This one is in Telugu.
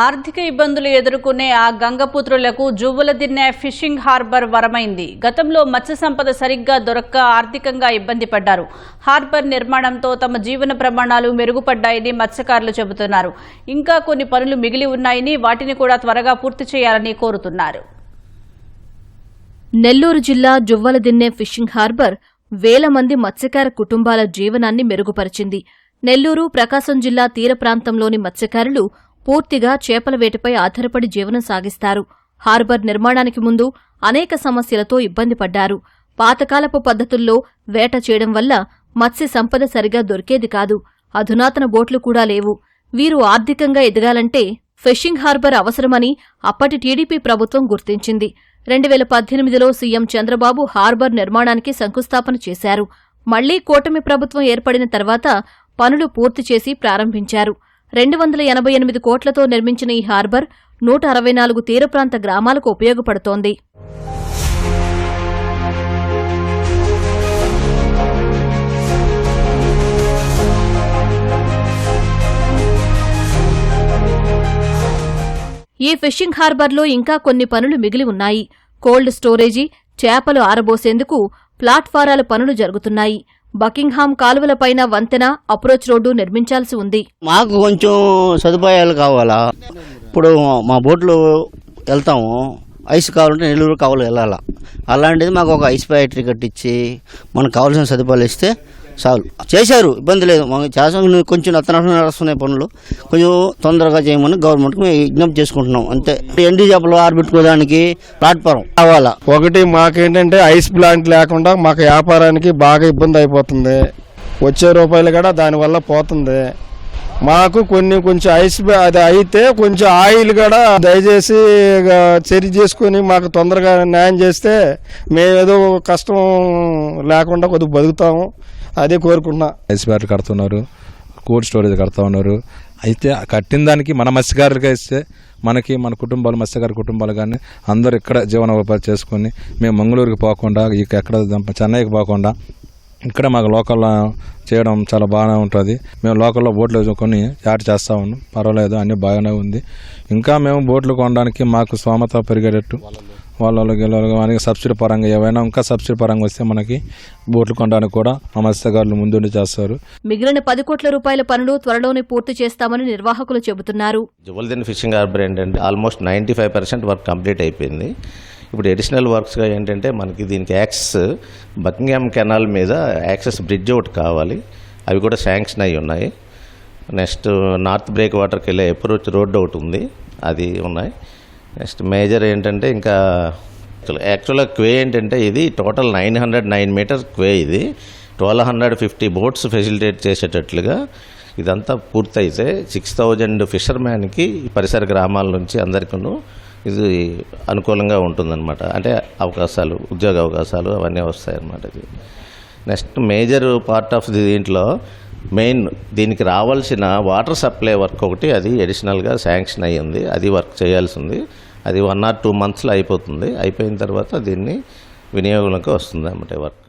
ఆర్థిక ఇబ్బందులు ఎదుర్కొనే ఆ గంగపుత్రులకు జువ్వలదిన్నె ఫిషింగ్ హార్బర్ వరమైంది. గతంలో మత్స్య సంపద సరిగ్గా దొరక్క ఆర్థికంగా ఇబ్బంది పడ్డారు. హార్బర్ నిర్మాణంతో తమ జీవన ప్రమాణాలు మెరుగుపడ్డాయని మత్స్యకారులు చెబుతున్నారు. ఇంకా కొన్ని పనులు మిగిలి ఉన్నాయని, వాటిని కూడా త్వరగా పూర్తి చేయాలని కోరుతున్నారు. నెల్లూరు జిల్లా జువ్వలదిన్నె ఫిషింగ్ హార్బర్ వేల మంది మత్స్యకార కుటుంబాల జీవనాన్ని మెరుగుపరిచింది. నెల్లూరు, ప్రకాశం జిల్లా తీర ప్రాంతంలోని మత్స్యకారులు పూర్తిగా చేపల వేటపై ఆధారపడి జీవనం సాగిస్తారు. హార్బర్ నిర్మాణానికి ముందు అనేక సమస్యలతో ఇబ్బంది పడ్డారు. పాతకాలపు పద్ధతుల్లో వేట చేయడం వల్ల మత్స్య సంపద సరిగా దొరికేది కాదు. అధునాతన బోట్లు కూడా లేవు. వీరు ఆర్థికంగా ఎదగాలంటే ఫిషింగ్ హార్బర్ అవసరమని అప్పటి టీడీపీ ప్రభుత్వం గుర్తించింది. 2018లో సీఎం చంద్రబాబు హార్బర్ నిర్మాణానికి శంకుస్థాపన చేశారు. మళ్లీ కూటమి ప్రభుత్వం ఏర్పడిన తర్వాత పనులు పూర్తి చేసి ప్రారంభించారు. 288 కోట్లతో నిర్మించిన ఈ హార్బర్ 164 తీర ప్రాంత గ్రామాలకు ఉపయోగపడుతోంది. ఈ ఫిషింగ్ హార్బర్లో ఇంకా కొన్ని పనులు మిగిలి ఉన్నాయి. కోల్డ్ స్టోరేజీ, చేపలు ఆరబోసేందుకు ప్లాట్ఫారాల పనులు జరుగుతున్నాయి. బకింగ్హామ్ కాలువలపైన వంతెన, అప్రోచ్ రోడ్డు నిర్మించాల్సి ఉంది. మాకు కొంచెం సదుపాయాలు కావాలా. ఇప్పుడు మా బోట్లు వెళ్తాము, ఐస్ కావాలంటే నెల్లూరు కావాలి వెళ్ళాలా. అలాంటిది మాకు ఒక ఐస్ ఫ్యాక్టరీ కట్టించి మనకు కావాల్సిన సదుపాయాలు ఇస్తే చాలు. చేశారు, ఇబ్బంది లేదు. మాకు చేసాం, కొంచెం అత్తనట్లు నడుస్తున్నాయి పనులు, కొంచెం తొందరగా చేయమని గవర్నమెంట్కి మేము విజ్ఞప్తి చేసుకుంటున్నాం అంతే. ఎండి చేపలు ఆరబెట్టుకోవడానికి ప్లాట్ఫారం కావాలా. ఒకటి మాకేంటంటే ఐస్ ప్లాంట్ లేకుండా మాకు వ్యాపారానికి బాగా ఇబ్బంది అయిపోతుంది. వచ్చే రూపాయలు కూడా దానివల్ల పోతుంది. మాకు కొంచెం ఐస్ అది అయితే కొంచెం ఆయిల్ కూడా దయచేసి చర్య చేసుకుని మాకు తొందరగా న్యాయం చేస్తే మేమేదో కష్టం లేకుండా కొద్దిగా బతుకుతాము. అదే కోరుకుంటున్నా. ఐస్ బ్యాటరీ కడుతున్నారు, కోల్డ్ స్టోరేజ్ కడతా ఉన్నారు. అయితే కట్టిన దానికి మన మత్స్యకారులుగా ఇస్తే మనకి మన కుటుంబాలు, మత్స్యకారు కుటుంబాలు కానీ అందరూ ఇక్కడ జీవనోపాధి చేసుకుని మేము మంగళూరుకి పోకుండా, ఎక్కడ చెన్నైకి పోకుండా ఇక్కడ మాకు లోకల్లో చేయడం చాలా బాగానే ఉంటుంది. మేము లోకల్లో బోట్లు కొని యాడ్ చేస్తూ ఉన్నాం. పర్వాలేదు, అన్నీ బాగానే ఉంది. ఇంకా మేము బోట్లు కొనడానికి మాకు స్తోమత పెరిగేటట్టు వాళ్ళకి సబ్సిడీ పరంగా ఏవైనా ఇంకా సబ్సిడీ పరంగా వస్తే మనకి బోట్లు కొనడానికి కూడా మా మత్స్యకారులు ముందుండి చేస్తారు. మిగిలిన 10 కోట్ల రూపాయల పనులు త్వరలోనే పూర్తి చేస్తామని నిర్వాహకులు చెబుతున్నారు. జువ్వలదిన్నె ఫిషింగ్ హార్బర్ ఏంటంటే ఆల్మోస్ట్ 95% వర్క్ కంప్లీట్ అయిపోయింది. ఇప్పుడు అడిషనల్ వర్క్స్గా ఏంటంటే మనకి దీనికి యాక్సెస్ బకింగ్హామ్ కెనాల్ మీద యాక్సెస్ బ్రిడ్జ్ ఒకటి కావాలి. అవి కూడా శాంక్షన్ అయి ఉన్నాయి. నెక్స్ట్ నార్త్ బ్రేక్ వాటర్కి వెళ్ళే అప్రోచ్ రోడ్డు ఒకటి ఉంది, అది ఉన్నాయి. నెక్స్ట్ మేజర్ ఏంటంటే ఇంకా యాక్చువల్గా క్వే ఏంటంటే ఇది టోటల్ 909 మీటర్స్ క్వే. ఇది 1250 బోట్స్ ఫెసిలిటేట్ చేసేటట్లుగా ఇదంతా పూర్తయితే 6000 ఫిషర్మ్యాన్కి పరిసర గ్రామాల నుంచి అందరికీ ఇది అనుకూలంగా ఉంటుందన్నమాట. అంటే అవకాశాలు, ఉద్యోగ అవకాశాలు అవన్నీ వస్తాయన్నమాట. ఇది నెక్స్ట్ మేజర్ పార్ట్ ఆఫ్ దీంట్లో మెయిన్ దీనికి రావాల్సిన వాటర్ సప్లై వర్క్ ఒకటి, అది అడిషనల్గా శాంక్షన్ అయ్యింది. అది వర్క్ చేయాల్సి ఉంది. అది 1 or 2 monthsలో అయిపోతుంది. అయిపోయిన తర్వాత దీన్ని వినియోగంలోకి వస్తుంది అన్నమాట వర్క్.